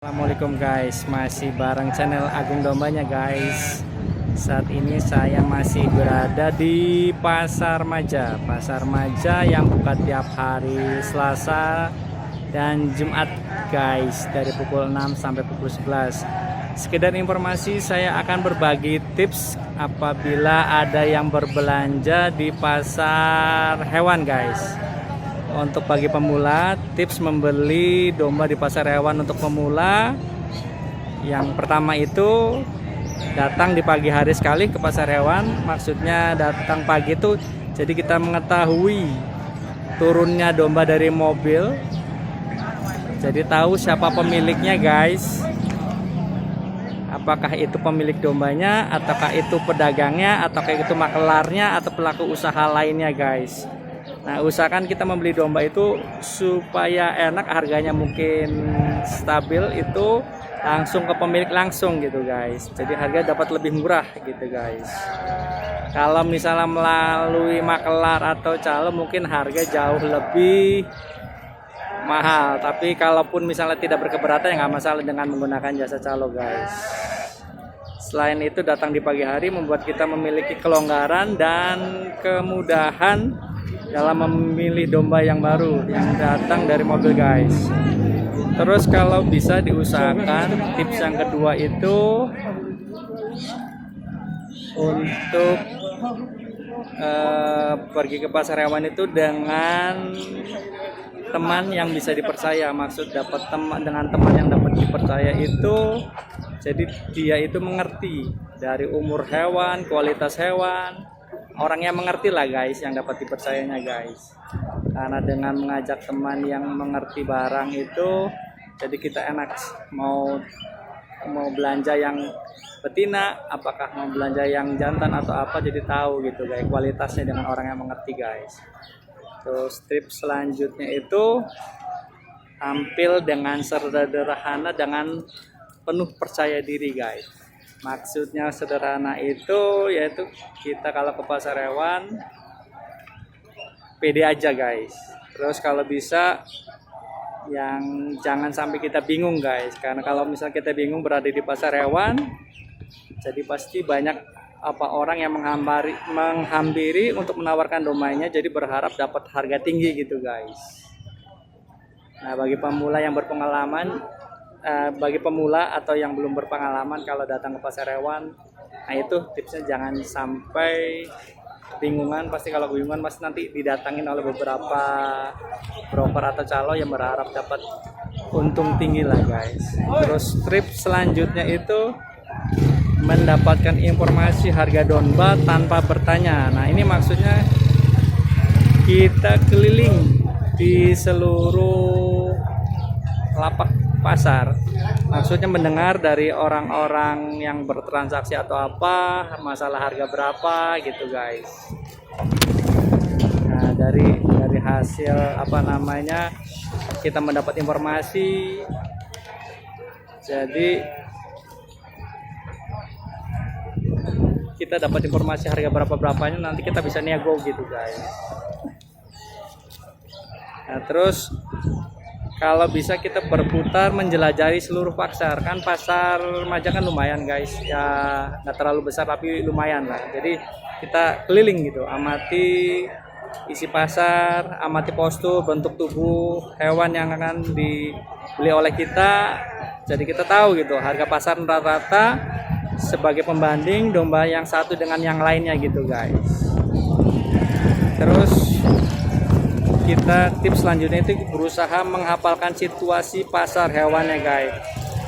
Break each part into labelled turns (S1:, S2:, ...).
S1: Assalamualaikum guys, masih bareng channel Agung Dombanya guys. Saat ini saya masih berada di Pasar Maja yang buka tiap hari Selasa dan Jumat guys, dari pukul 6 sampai pukul 11. Sekedar informasi, saya akan berbagi tips apabila ada yang berbelanja di pasar hewan guys. Untuk bagi pemula, tips membeli domba di pasar hewan untuk pemula, yang pertama itu datang di pagi hari sekali ke pasar hewan. Maksudnya datang pagi itu jadi kita mengetahui turunnya domba dari mobil, jadi tahu siapa pemiliknya guys, apakah itu pemilik dombanya, ataukah itu pedagangnya, ataukah itu makelarnya, atau pelaku usaha lainnya guys. Nah, usahakan kita membeli domba itu supaya enak, harganya mungkin stabil, itu langsung ke pemilik langsung gitu guys. Jadi harga dapat lebih murah gitu guys. Kalau misalnya melalui makelar atau calo mungkin harga jauh lebih mahal. Tapi kalaupun misalnya tidak berkeberatan, ya nggak masalah dengan menggunakan jasa calo guys. Selain itu, datang di pagi hari membuat kita memiliki kelonggaran dan kemudahan dalam memilih domba yang baru yang datang dari mobil guys. Terus kalau bisa diusahakan, tips yang kedua itu untuk pergi ke pasar hewan itu dengan teman yang bisa dipercaya. Maksud dapat teman, dengan teman yang dapat dipercaya itu jadi dia itu mengerti dari umur hewan, kualitas hewan, orangnya mengerti lah guys, yang dapat dipercayanya guys. Karena dengan mengajak teman yang mengerti barang itu, jadi kita enak mau belanja yang betina, apakah mau belanja yang jantan atau apa, jadi tahu gitu guys kualitasnya dengan orang yang mengerti guys. Terus tips selanjutnya itu tampil dengan sederhana dengan penuh percaya diri guys. Maksudnya sederhana itu yaitu kita kalau ke pasar hewan pede aja guys. Terus kalau bisa yang jangan sampai kita bingung guys, karena kalau misalnya kita bingung berada di pasar hewan, jadi pasti banyak orang yang menghampiri untuk menawarkan dombanya, jadi berharap dapat harga tinggi gitu guys. Nah, bagi pemula yang berpengalaman, bagi pemula atau yang belum berpengalaman kalau datang ke pasar hewan, nah itu tipsnya jangan sampai bingungan. Pasti kalau bingungan pasti nanti didatangin oleh beberapa broker atau calo yang berharap dapat untung tinggi lah guys. Terus tips selanjutnya itu mendapatkan informasi harga domba tanpa bertanya. Nah, ini maksudnya kita keliling di seluruh lapak pasar, maksudnya mendengar dari orang-orang yang bertransaksi atau apa, masalah harga berapa gitu guys. Nah, dari hasil kita mendapat informasi, jadi kita dapat informasi harga berapanya, nanti kita bisa nego gitu guys. Nah, terus kalau bisa kita berputar menjelajahi seluruh pasar. Kan pasar Maja kan lumayan guys, ya nggak terlalu besar tapi lumayan lah. Jadi kita keliling gitu, amati isi pasar, amati postur, bentuk tubuh hewan yang akan dibeli oleh kita. Jadi kita tahu gitu harga pasar rata-rata sebagai pembanding domba yang satu dengan yang lainnya gitu guys. Terus kita tips selanjutnya itu berusaha menghafalkan situasi pasar hewannya guys.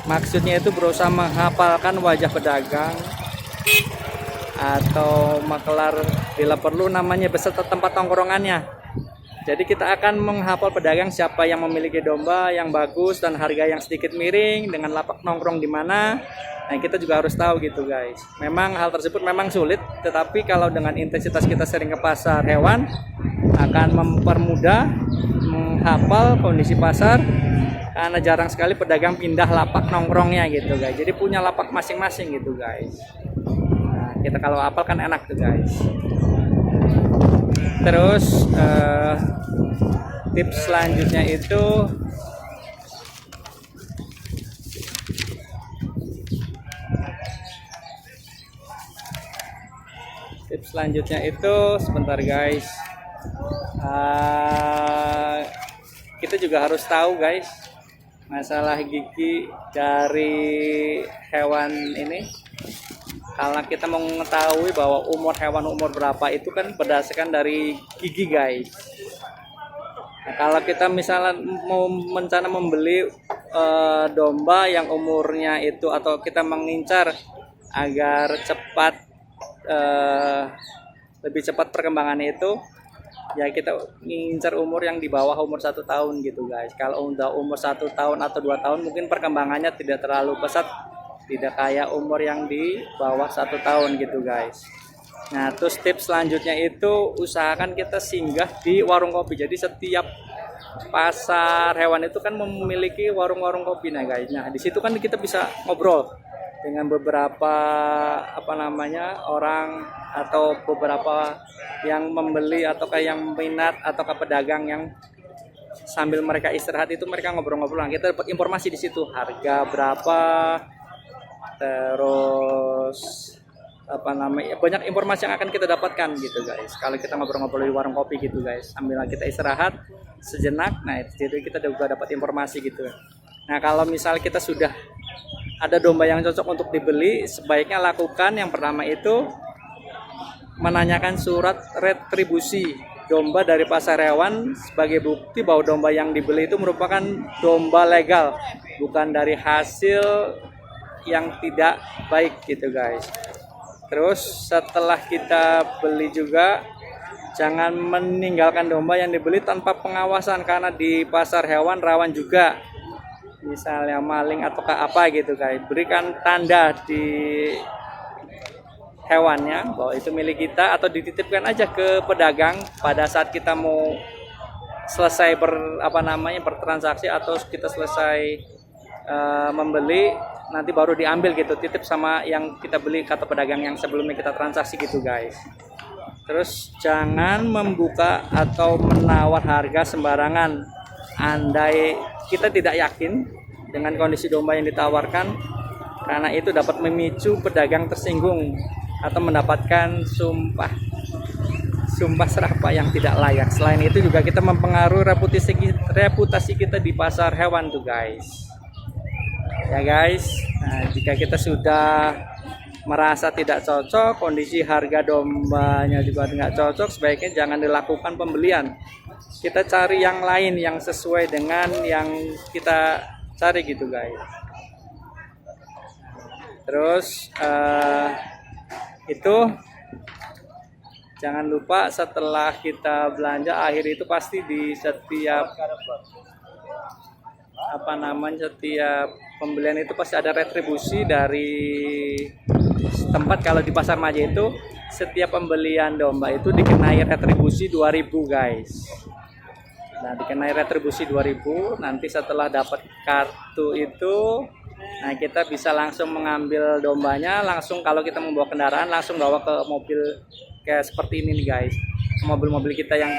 S1: Maksudnya itu berusaha menghafalkan wajah pedagang atau makelar bila perlu namanya beserta tempat tongkrongannya. Jadi kita akan menghafal pedagang siapa yang memiliki domba yang bagus dan harga yang sedikit miring dengan lapak nongkrong di mana. Nah, kita juga harus tahu gitu guys. Memang hal tersebut memang sulit, tetapi kalau dengan intensitas kita sering ke pasar hewan akan mempermudah menghafal kondisi pasar, karena jarang sekali pedagang pindah lapak nongkrongnya gitu guys. Jadi punya lapak masing-masing gitu guys. Nah, kita kalau hafal kan enak tuh guys. Terus tips selanjutnya itu selanjutnya itu sebentar guys. Kita juga harus tahu guys masalah gigi dari hewan ini. Kalau kita mau mengetahui bahwa umur hewan umur berapa itu kan berdasarkan dari gigi guys. Nah, kalau kita misalnya mau mencana membeli domba yang umurnya itu, atau kita mengincar agar cepat lebih cepat perkembangannya itu, ya kita ngincar umur yang di bawah umur 1 tahun gitu guys. Kalau udah umur 1 tahun atau 2 tahun mungkin perkembangannya tidak terlalu pesat, tidak kayak umur yang di bawah 1 tahun gitu guys. Nah terus tips selanjutnya itu usahakan kita singgah di warung kopi. Jadi setiap pasar hewan itu kan memiliki warung-warung kopi nah guys. Nah di situ kan kita bisa ngobrol dengan beberapa orang atau beberapa yang membeli atau kayak yang minat atau ke pedagang yang sambil mereka istirahat itu mereka ngobrol-ngobrol. Nah, kita dapat informasi di situ harga berapa, terus banyak informasi yang akan kita dapatkan gitu guys kalau kita ngobrol-ngobrol di warung kopi gitu guys sambil kita istirahat sejenak. Nah itu kita juga dapat informasi gitu. Nah kalau misal kita sudah ada domba yang cocok untuk dibeli, sebaiknya lakukan yang pertama itu menanyakan surat retribusi domba dari pasar hewan sebagai bukti bahwa domba yang dibeli itu merupakan domba legal, bukan dari hasil yang tidak baik gitu guys. Terus setelah kita beli juga jangan meninggalkan domba yang dibeli tanpa pengawasan, karena di pasar hewan rawan juga misalnya maling atau apa gitu guys. Berikan tanda di hewannya bahwa itu milik kita, atau dititipkan aja ke pedagang pada saat kita mau selesai bertransaksi atau kita selesai membeli, nanti baru diambil gitu, titip sama yang kita beli kata pedagang yang sebelumnya kita transaksi gitu guys. Terus jangan membuka atau menawar harga sembarangan andai kita tidak yakin dengan kondisi domba yang ditawarkan, karena itu dapat memicu pedagang tersinggung atau mendapatkan sumpah serapah yang tidak layak. Selain itu juga kita mempengaruhi reputasi kita di pasar hewan tuh guys. Ya guys, nah, jika kita sudah merasa tidak cocok, kondisi harga dombanya juga nggak cocok, sebaiknya jangan dilakukan pembelian. Kita cari yang lain yang sesuai dengan yang kita cari gitu guys. Terus itu jangan lupa setelah kita belanja akhir itu pasti di setiap setiap pembelian itu pasti ada retribusi dari tempat. Kalau di pasar Maja itu setiap pembelian domba itu dikenai retribusi 2.000 guys. Nah dikenai retribusi 2.000, nanti setelah dapat kartu itu, nah kita bisa langsung mengambil dombanya, langsung kalau kita membawa kendaraan langsung bawa ke mobil kayak seperti ini nih guys. Mobil-mobil kita yang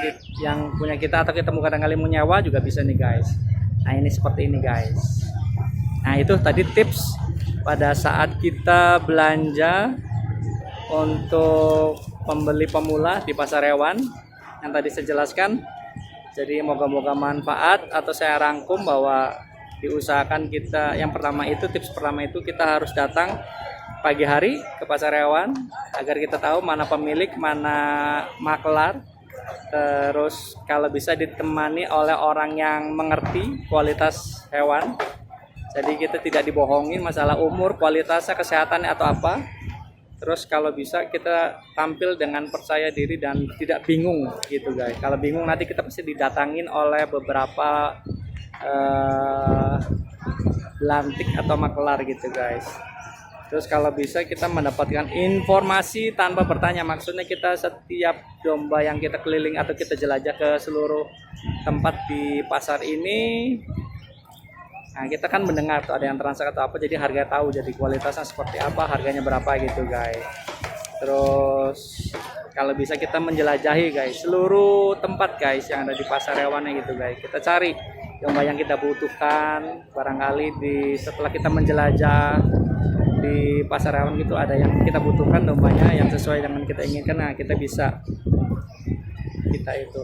S1: punya kita, atau kita mau kadang-kadang menyewa juga bisa nih guys. Nah ini seperti ini guys. Nah itu tadi tips pada saat kita belanja untuk pembeli pemula di pasar hewan yang tadi saya jelaskan. Jadi moga-moga manfaat, atau saya rangkum bahwa diusahakan kita yang pertama itu, tips pertama itu kita harus datang pagi hari ke pasar hewan agar kita tahu mana pemilik, mana maklar. Terus kalau bisa ditemani oleh orang yang mengerti kualitas hewan. Jadi kita tidak dibohongin masalah umur, kualitasnya, kesehatannya atau apa. Terus kalau bisa kita tampil dengan percaya diri dan tidak bingung gitu guys. Kalau bingung nanti kita pasti didatangin oleh beberapa lantik atau maklar gitu guys. Terus kalau bisa kita mendapatkan informasi tanpa bertanya. Maksudnya kita setiap domba yang kita keliling atau kita jelajah ke seluruh tempat di pasar ini, nah kita kan mendengar tuh ada yang transaksi atau apa, jadi harga tahu, jadi kualitasnya seperti apa, harganya berapa gitu guys. Terus kalau bisa kita menjelajahi guys seluruh tempat guys yang ada di pasar hewannya gitu guys. Kita cari domba yang kita butuhkan, barangkali setelah kita menjelajah di pasar hewan gitu ada yang kita butuhkan dombanya yang sesuai dengan kita inginkan, nah kita bisa kita itu.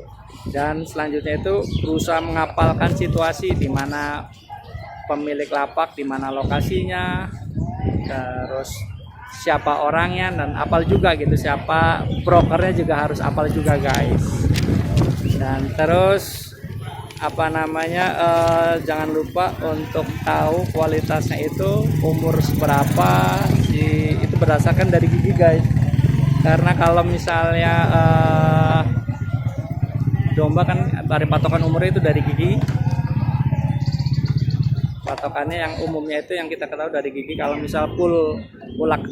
S1: Dan selanjutnya itu berusaha menghafalkan situasi di mana pemilik lapak, di mana lokasinya, terus siapa orangnya, dan apal juga gitu, siapa brokernya juga harus apal juga guys. Dan terus apa namanya, jangan lupa untuk tahu kualitasnya itu umur seberapa sih, itu berdasarkan dari gigi guys. Karena kalau misalnya domba kan dari patokan umurnya itu dari gigi, patokannya yang umumnya itu yang kita ketahui dari gigi. Kalau misal pulak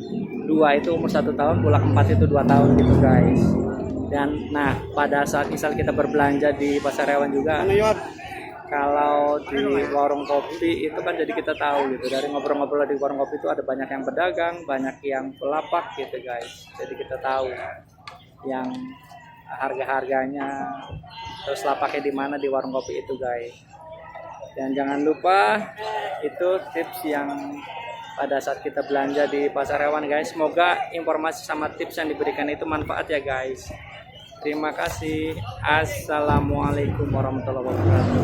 S1: 2 itu umur 1 tahun, pulak 4 itu 2 tahun gitu guys. Dan nah pada saat misal kita berbelanja di pasar hewan juga, kalau di warung kopi itu kan jadi kita tahu gitu, dari ngobrol-ngobrol di warung kopi itu ada banyak yang pedagang, banyak yang pelapak gitu guys. Jadi kita tahu yang harga-harganya, terus lapaknya di mana di warung kopi itu guys. Dan jangan lupa itu tips yang pada saat kita belanja di pasar hewan guys. Semoga informasi sama tips yang diberikan itu manfaat ya guys. Terima kasih. Assalamualaikum warahmatullahi wabarakatuh.